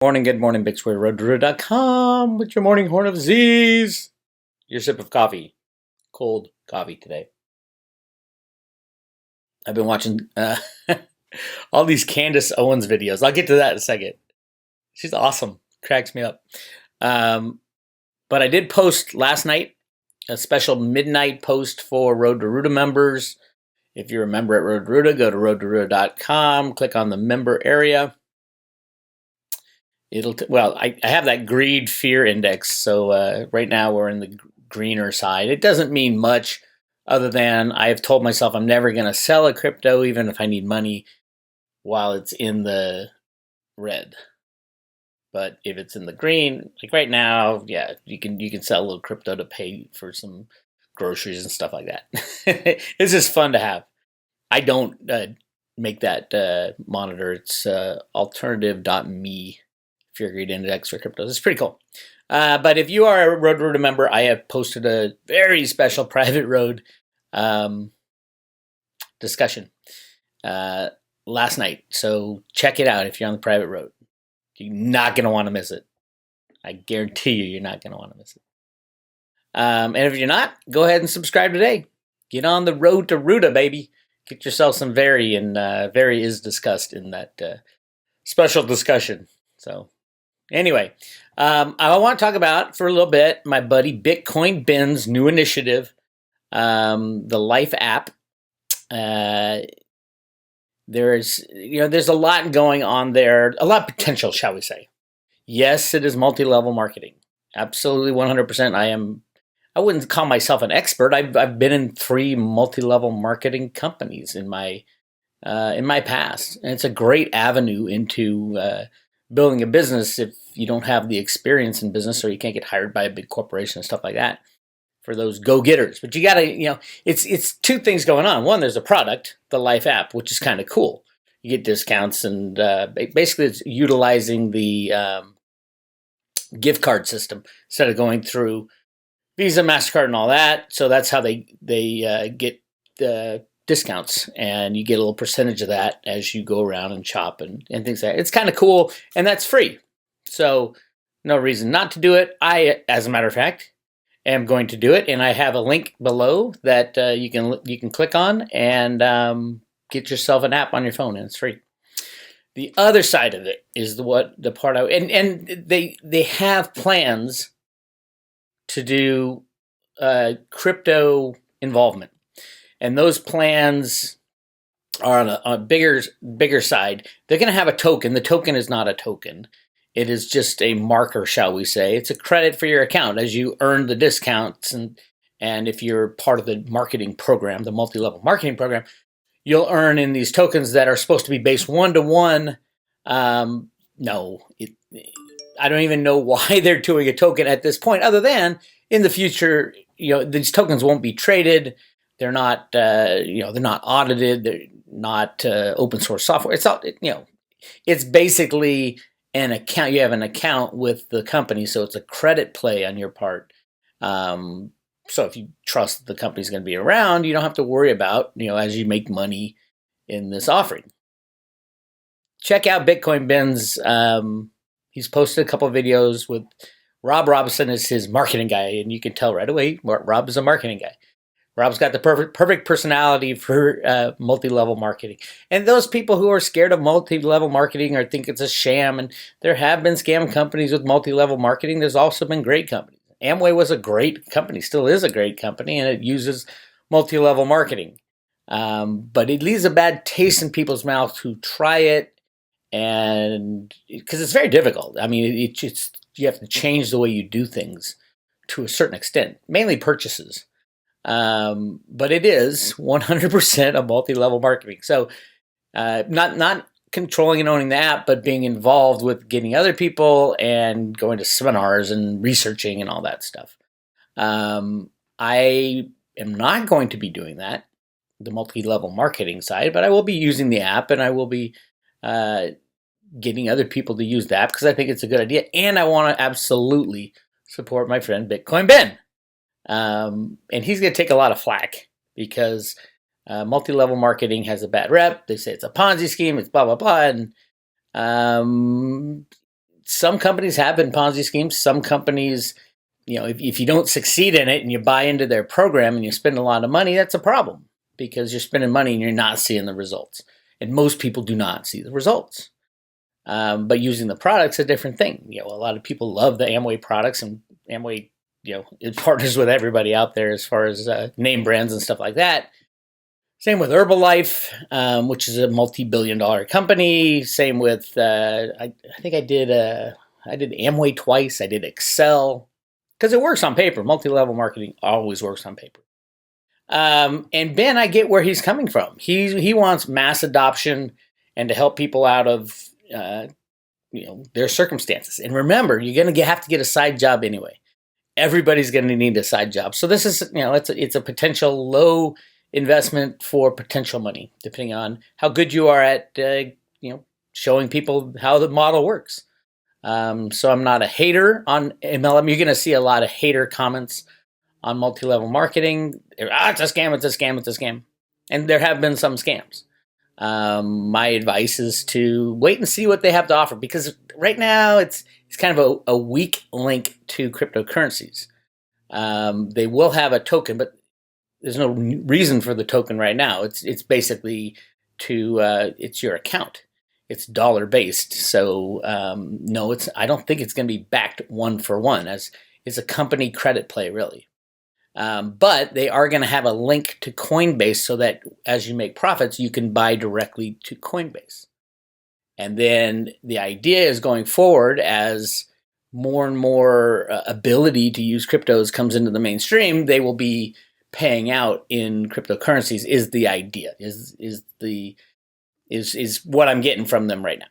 Morning, good morning, BigSquareRoadToRoad.com with your morning horn of Z's. Your sip of coffee. Cold coffee today. I've been watching all these Candace Owens videos. I'll get to that in a second. She's awesome. Cracks me up. But I did post last night a special midnight post for Road to Ruta members. If you're a member at Road to Ruta, go to roadtoruta.com, click on the member area. I have that greed fear index, so right now we're in the greener side. It doesn't mean much other than I have told myself I'm never going to sell a crypto even if I need money while it's in the red. But if it's in the green, like right now, yeah, you can sell a little crypto to pay for some groceries and stuff like that. It's just fun to have. I don't make that monitor. It's alternative.me. If you're a greed index for cryptos, it's pretty cool. But if you are a Road to Ruta member, I have posted a very special private road discussion last night. So check it out if you're on the private road. You're not going to want to miss it. I guarantee you're not going to want to miss it. And if you're not, go ahead and subscribe today. Get on the Road to Ruta, baby. Get yourself some Very, and Very is discussed in that special discussion. So anyway, I want to talk about for a little bit my buddy Bitcoin Ben's new initiative, the Life app. There's a lot going on there, a lot of potential, shall we say. Yes, it is multi-level marketing. Absolutely 100%. I wouldn't call myself an expert. I've been in 3 multi-level marketing companies in my past, and it's a great avenue into building a business if you don't have the experience in business or you can't get hired by a big corporation and stuff like that for those go-getters. But you gotta, it's 2 things going on. One, there's a product, the Life app, which is kind of cool. You get discounts, and basically it's utilizing the gift card system instead of going through Visa, MasterCard, and all that. So that's how they get the discounts, and you get a little percentage of that as you go around and shop and things like that. It's kind of cool, and that's free. So no reason not to do it. I, as a matter of fact, am going to do it, and I have a link below that you can click on and get yourself an app on your phone, and it's free. The other side of it is the part and they have plans to do crypto involvement. And those plans are on a bigger side. They're going to have a token. The token is not a token. It is just a marker, shall we say. It's a credit for your account as you earn the discounts. And if you're part of the marketing program, the multi-level marketing program, you'll earn in these tokens that are supposed to be based 1-to-1. I don't even know why they're doing a token at this point, other than in the future, these tokens won't be traded. They're not, they're not audited. They're not open source software. It's all, it's basically an account. You have an account with the company, so it's a credit play on your part. So if you trust that the company's going to be around, you don't have to worry about, as you make money in this offering. Check out Bitcoin Ben's. He's posted a couple of videos with Rob Robinson as his marketing guy, and you can tell right away Rob is a marketing guy. Rob's got the perfect personality for multi-level marketing. And those people who are scared of multi-level marketing or think it's a sham, and there have been scam companies with multi-level marketing. There's also been great companies. Amway was a great company, still is a great company, and it uses multi-level marketing. But it leaves a bad taste in people's mouths who try it, and because it's very difficult. I mean, you have to change the way you do things to a certain extent, mainly purchases. But it is 100% a multi-level marketing. So not controlling and owning the app, but being involved with getting other people and going to seminars and researching and all that stuff. I am not going to be doing that, the multi-level marketing side, but I will be using the app, and I will be getting other people to use the app because I think it's a good idea. And I want to absolutely support my friend Bitcoin Ben. And he's going to take a lot of flack because multi-level marketing has a bad rep. They say it's a Ponzi scheme, it's blah, blah, blah. And some companies have been Ponzi schemes. Some companies, if you don't succeed in it and you buy into their program and you spend a lot of money, that's a problem because you're spending money and you're not seeing the results. And most people do not see the results. But using the product's a different thing. A lot of people love the Amway products, and Amway, it partners with everybody out there as far as name brands and stuff like that. Same with Herbalife, which is a multi-billion-dollar company. Same with I think I did Amway twice. I did Excel because it works on paper. Multi-level marketing always works on paper. And Ben, I get where he's coming from. He wants mass adoption and to help people out of their circumstances. And remember, you're going to have to get a side job anyway. Everybody's going to need a side job. So this is it's a potential low investment for potential money, depending on how good you are at showing people how the model works. So I'm not a hater on MLM. You're going to see a lot of hater comments on multi-level marketing. It's a scam, it's a scam, it's a scam. And there have been some scams. My advice is to wait and see what they have to offer, because right now it's kind of a weak link to cryptocurrencies. They will have a token, but there's no reason for the token right now. It's basically it's your account. It's dollar based. So no, I don't think it's going to be backed one for one, as it's a company credit play really. But they are going to have a link to Coinbase so that as you make profits, you can buy directly to Coinbase. And then the idea is going forward, as more and more ability to use cryptos comes into the mainstream, they will be paying out in cryptocurrencies. Is the idea, is what I'm getting from them right now.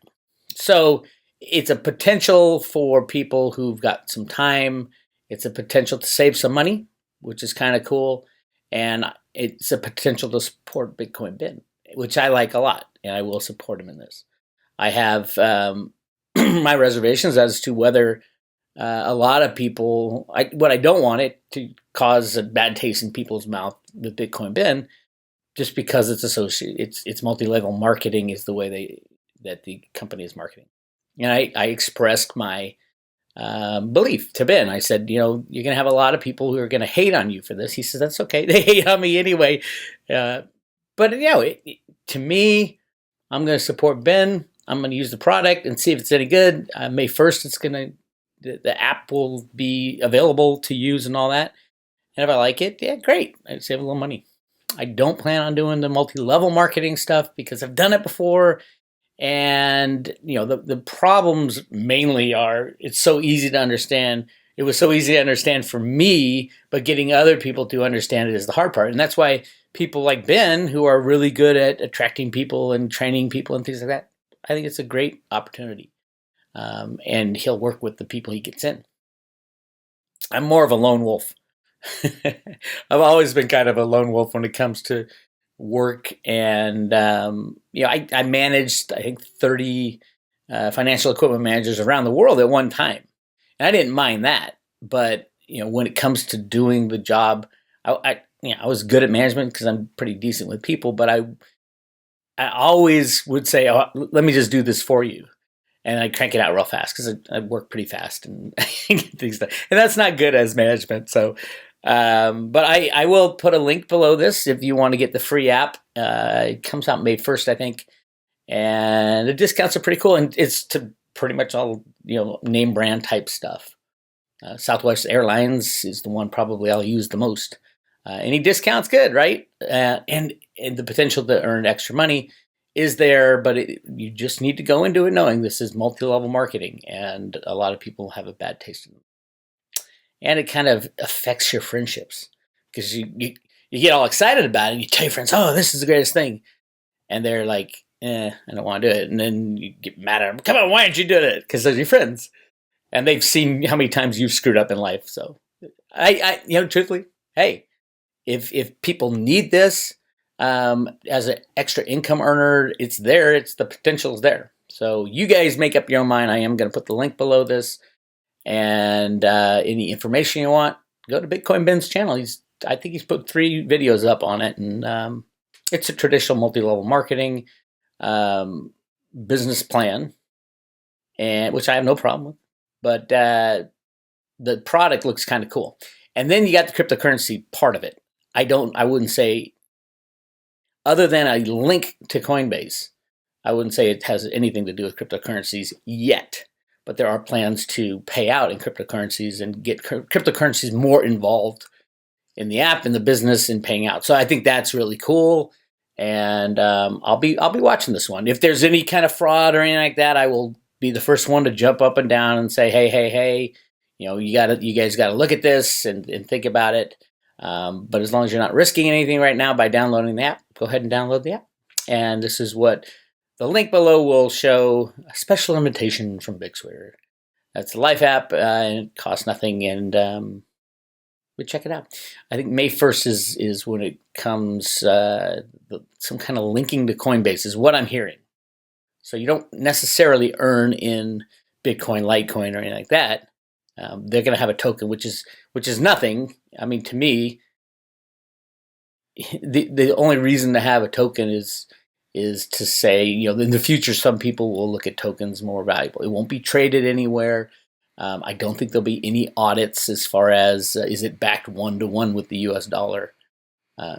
So it's a potential for people who've got some time. It's a potential to save some money, which is kind of cool. And it's a potential to support Bitcoin Ben, which I like a lot, and I will support him in this. I have my reservations as to whether a lot of people, what I don't want it to cause a bad taste in people's mouth with Bitcoin Ben, just because it's associated, it's multi-level marketing is the way that the company is marketing. And I expressed my belief to Ben. I said, you're going to have a lot of people who are going to hate on you for this. He says, that's okay. They hate on me anyway. But to me, I'm going to support Ben. I'm going to use the product and see if it's any good. May 1st, the app will be available to use and all that. And if I like it, yeah, great. I'd save a little money. I don't plan on doing the multi-level marketing stuff because I've done it before. And, the problems mainly are it's so easy to understand. It was so easy to understand for me, but getting other people to understand it is the hard part. And that's why people like Ben, who are really good at attracting people and training people and things like that, I think it's a great opportunity. And he'll work with the people he gets in. I'm more of a lone wolf. I've always been kind of a lone wolf when it comes to work, and I managed, I think, 30 financial equipment managers around the world at one time, and I didn't mind that. But when it comes to doing the job, I was good at management because I'm pretty decent with people. But I always would say, oh, let me just do this for you. And I crank it out real fast because I work pretty fast and get things done. And that's not good as management. So, but I will put a link below this if you want to get the free app. It comes out May 1st, I think. And the discounts are pretty cool. And it's to pretty much all, name brand type stuff. Southwest Airlines is the one probably I'll use the most. Any discount's good, right? And the potential to earn extra money is there, but you just need to go into it knowing this is multi-level marketing, and a lot of people have a bad taste in it. And it kind of affects your friendships because you get all excited about it and you tell your friends, oh, this is the greatest thing. And they're like, I don't want to do it. And then you get mad at them. Come on, why aren't you doing it? Because they're your friends. And they've seen how many times you've screwed up in life. So I truthfully, hey, if people need this, as an extra income earner, it's there. It's the potential is there. So you guys make up your own mind. I am going to put the link below this, and any information you want, go to Bitcoin Ben's channel. I think he's put 3 videos up on it, and it's a traditional multi-level marketing business plan. and which I have no problem with. But the product looks kind of cool. And then you got the cryptocurrency part of it. I wouldn't say, other than a link to Coinbase, I wouldn't say it has anything to do with cryptocurrencies yet. But there are plans to pay out in cryptocurrencies and get cryptocurrencies more involved in the app, in the business, and paying out. So I think that's really cool. And I'll be watching this one. If there's any kind of fraud or anything like that, I will be the first one to jump up and down and say, hey, you guys got to look at this and think about it. But as long as you're not risking anything right now by downloading the app, go ahead and download the app. And this is what the link below will show: a special invitation from Big Weir. That's the Life app, and it costs nothing, and we check it out. I think May 1st is when it comes, some kind of linking to Coinbase is what I'm hearing. So you don't necessarily earn in Bitcoin, Litecoin, or anything like that. They're going to have a token, which is nothing. I mean, to me, the only reason to have a token is to say, in the future, some people will look at tokens more valuable. It won't be traded anywhere. I don't think there'll be any audits as far as is it backed 1-to-1 with the U.S. dollar.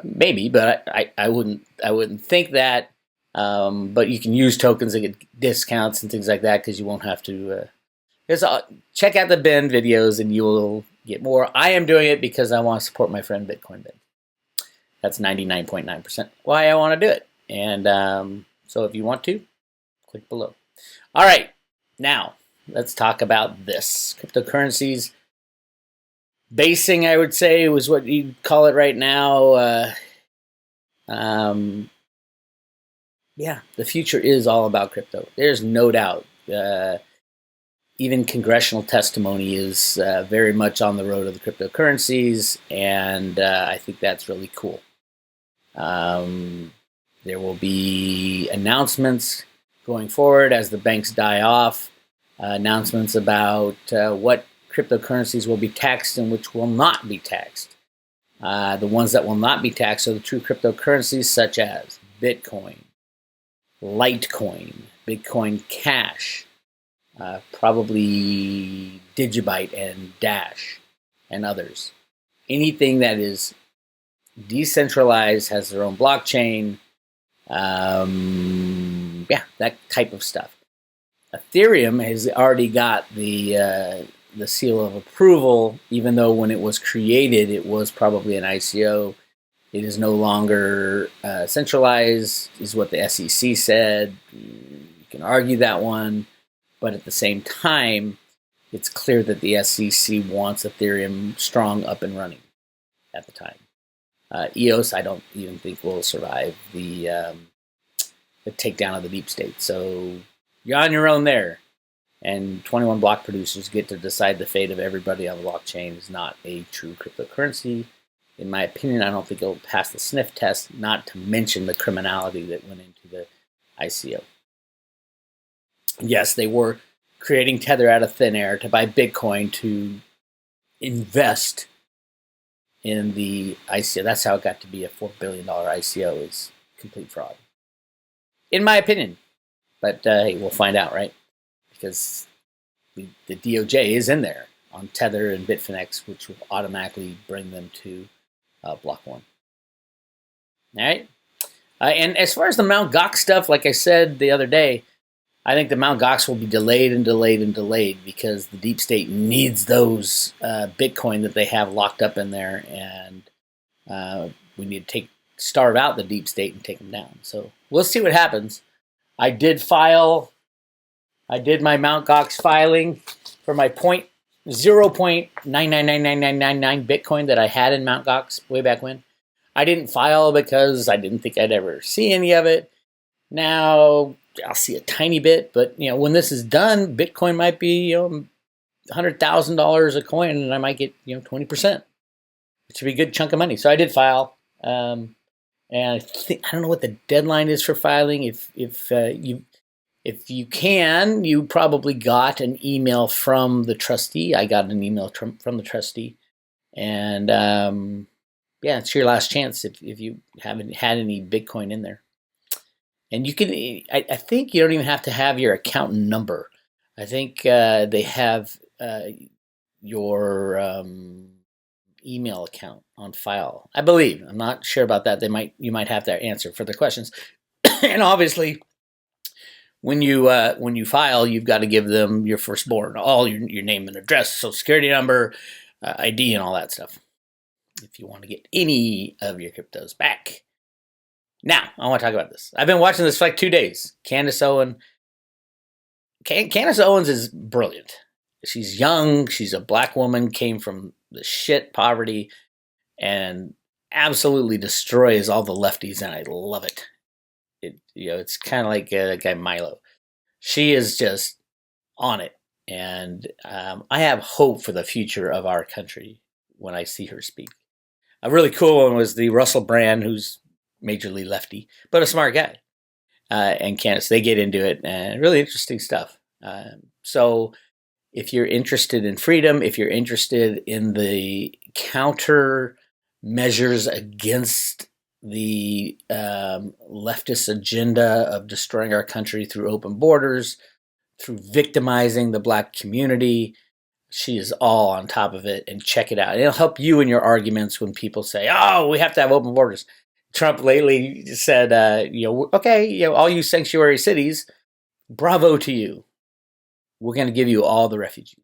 Maybe, but I wouldn't think that. But you can use tokens and get discounts and things like that because you won't have to. Check out the Ben videos and you will get more. I am doing it because I want to support my friend Bitcoin Ben. That's 99.9% why I want to do it. And so if you want to, click below. All right, now let's talk about this. Cryptocurrencies. Basing, I would say, was what you'd call it right now. Yeah, the future is all about crypto. There's no doubt. Even congressional testimony is very much on the road of the cryptocurrencies, and I think that's really cool. There will be announcements going forward as the banks die off, announcements about what cryptocurrencies will be taxed and which will not be taxed. The ones that will not be taxed are the true cryptocurrencies such as Bitcoin, Litecoin, Bitcoin Cash, probably Digibyte and Dash, and others. Anything that is decentralized, has their own blockchain, that type of stuff. Ethereum has already got the seal of approval, even though when it was created, it was probably an ICO. It is no longer centralized, is what the SEC said. You can argue that one. But at the same time, it's clear that the SEC wants Ethereum strong, up and running at the time. EOS, I don't even think will survive the takedown of the deep state. So you're on your own there. And 21 block producers get to decide the fate of everybody on the blockchain is not a true cryptocurrency. In my opinion, I don't think it'll pass the sniff test, not to mention the criminality that went into the ICO. Yes, they were creating Tether out of thin air to buy Bitcoin to invest in the ICO. That's how it got to be a $4 billion ICO, is complete fraud. In my opinion. But hey, we'll find out, right? Because the DOJ is in there on Tether and Bitfinex, which will automatically bring them to Block 1. All right? And as far as the Mt. Gox stuff, like I said the other day, I think the Mt. Gox will be delayed and delayed and delayed because the deep state needs those Bitcoin that they have locked up in there, and we need to starve out the deep state and take them down. So we'll see what happens. I did my Mt. Gox filing for my 0.9999999 Bitcoin that I had in Mt. Gox way back when. I didn't file because I didn't think I'd ever see any of it. Now I'll see a tiny bit, but when this is done, Bitcoin might be $100,000 a coin, and I might get 20%, which would be a good chunk of money. So I did file, and I don't know what the deadline is for filing. If you can, you probably got an email from the trustee. I got an email from the trustee, and it's your last chance if you haven't had any Bitcoin in there. And you can, I think you don't even have to have your account number. I think they have your email account on file. I believe. I'm not sure about that. You might have their answer for the questions. And obviously, when you file, you've got to give them your firstborn, all your name and address, social security number, ID, and all that stuff. If you want to get any of your cryptos back. Now, I want to talk about this. I've been watching this for like 2 days. Candace Owens is brilliant. She's young. She's a black woman, came from the shit poverty, and absolutely destroys all the lefties, and I love it. It's kind of like that guy Milo. She is just on it, and I have hope for the future of our country when I see her speak. A really cool one was the Russell Brand, who's majorly lefty, but a smart guy. And Candace, they get into it, and really interesting stuff. So if you're interested in freedom, if you're interested in the counter measures against the leftist agenda of destroying our country through open borders, through victimizing the black community, she is all on top of it, and check it out. It'll help you in your arguments when people say, oh, we have to have open borders. Trump lately said, okay, all you sanctuary cities, bravo to you. We're going to give you all the refugees.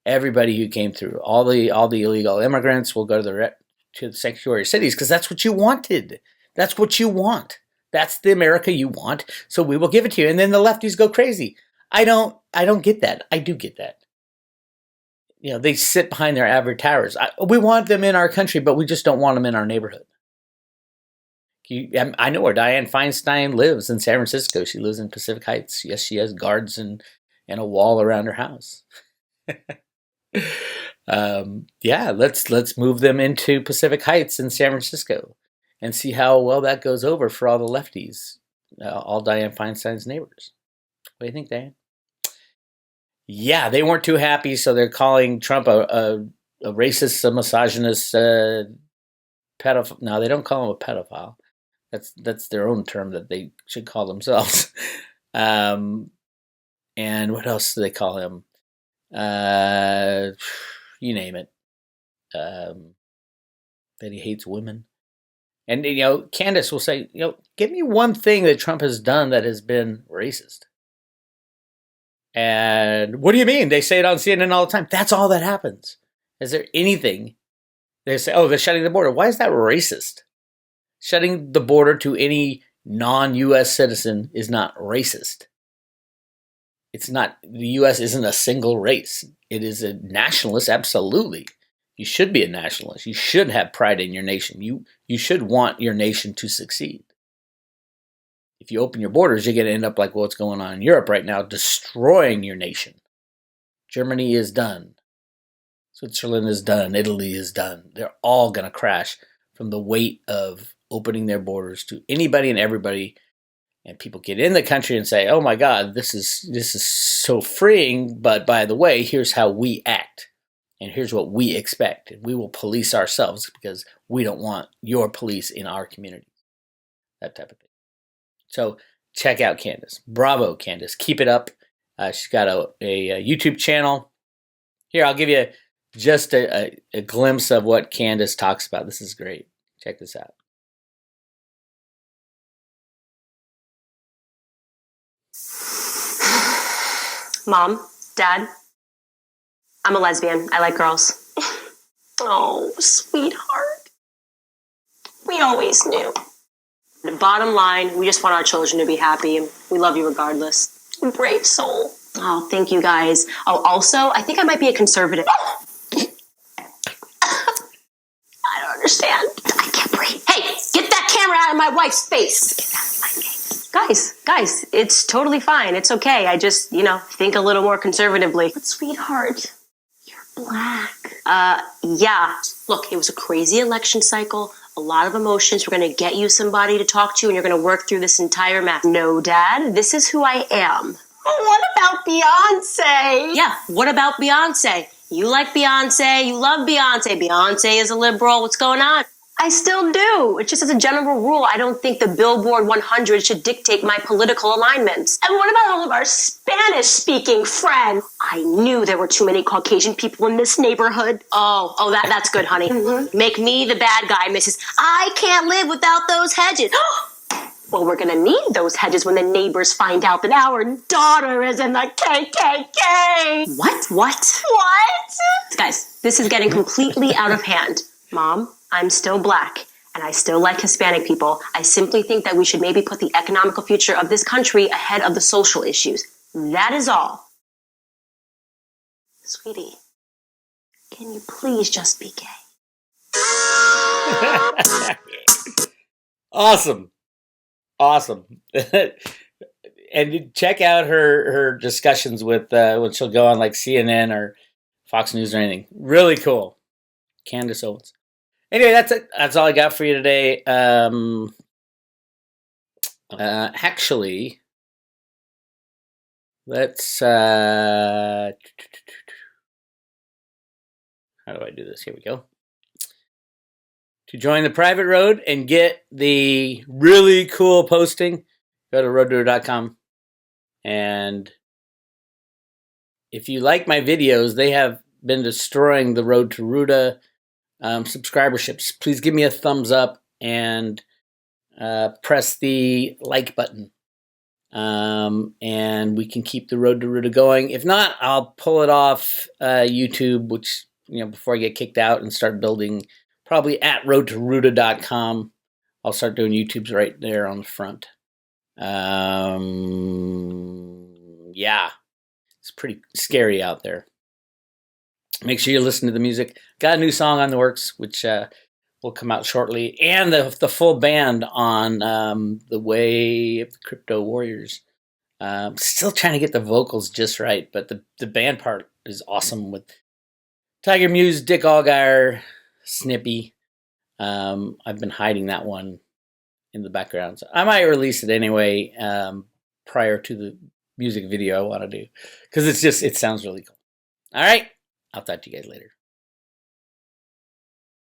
Everybody who came through, all the illegal immigrants will go to the sanctuary cities because that's what you wanted. That's what you want. That's the America you want. So we will give it to you. And then the lefties go crazy. I don't get that. I do get that. They sit behind their ivory towers. We want them in our country, but we just don't want them in our neighborhood. I know where Dianne Feinstein lives in San Francisco. She lives in Pacific Heights. Yes, she has guards and a wall around her house. Let's move them into Pacific Heights in San Francisco and see how well that goes over for all the lefties, all Dianne Feinstein's neighbors. What do you think, Diane? Yeah, they weren't too happy, so they're calling Trump a racist, a misogynist, pedophile. No, they don't call him a pedophile. That's their own term that they should call themselves. And what else do they call him? You name it. That he hates women. And, Candace will say, give me one thing that Trump has done that has been racist. And what do you mean? They say it on CNN all the time. That's all that happens. Is there anything? They say, they're shutting the border. Why is that racist? Shutting the border to any non-U.S. citizen is not racist. It's not, the U.S. isn't a single race. It is a nationalist, absolutely. You should be a nationalist. You should have pride in your nation. You should want your nation to succeed. If you open your borders, you're going to end up like what's going on in Europe right now, destroying your nation. Germany is done. Switzerland is done. Italy is done. They're all going to crash from the weight of opening their borders to anybody and everybody. And people get in the country and say, oh my God, this is so freeing. But by the way, here's how we act. And here's what we expect. And we will police ourselves because we don't want your police in our community. That type of thing. So check out Candace. Bravo, Candace. Keep it up. She's got a YouTube channel. Here, I'll give you just a glimpse of what Candace talks about. This is great. Check this out. Mom, Dad, I'm a lesbian. I like girls. Oh, sweetheart. We always knew. The bottom line, we just want our children to be happy, and we love you regardless. Brave soul. Oh, thank you guys. Oh, also, I think I might be a conservative. I don't understand. I can't breathe. Hey, get that camera out of my wife's face. Get that out of my face. Guys, it's totally fine. It's okay. I just, think a little more conservatively. But sweetheart, you're black. Yeah. Look, it was a crazy election cycle. A lot of emotions. We're going to get you somebody to talk to, and you're going to work through this entire mess. No, Dad, this is who I am. What about Beyonce? Yeah, what about Beyonce? You like Beyonce. You love Beyonce. Beyonce is a liberal. What's going on? I still do. It's just as a general rule, I don't think the Billboard 100 should dictate my political alignments. And what about all of our Spanish-speaking friends? I knew there were too many Caucasian people in this neighborhood. That's good, honey. Make me the bad guy, Mrs. I can't live without those hedges. Well, we're going to need those hedges when the neighbors find out that our daughter is in the KKK. What? Guys, this is getting completely out of hand. Mom, I'm still black, and I still like Hispanic people. I simply think that we should maybe put the economical future of this country ahead of the social issues. That is all. Sweetie, can you please just be gay? Awesome. And check out her discussions with when she'll go on like CNN or Fox News or anything. Really cool. Candace Owens. Anyway, that's it. That's all I got for you today. Actually, let's how do I do this? Here we go. To join the private road and get the really cool posting, go to roadtoruta.com. And if you like my videos, they have been destroying the Road to Ruta subscriberships. Please give me a thumbs up and press the like button. And we can keep the Road to Ruta going. If not, I'll pull it off YouTube, which, before I get kicked out, and start building probably at roadtoruta.com. I'll start doing YouTubes right there on the front. Yeah, it's pretty scary out there. Make sure you listen to the music. Got a new song on the works, which will come out shortly, and the full band on the Way of the Crypto Warriors. Still trying to get the vocals just right, but the band part is awesome with Tiger Muse, Dick Allgaier, Snippy. I've been hiding that one in the background, so I might release it anyway prior to the music video I want to do, because it sounds really cool. All right, I'll talk to you guys later.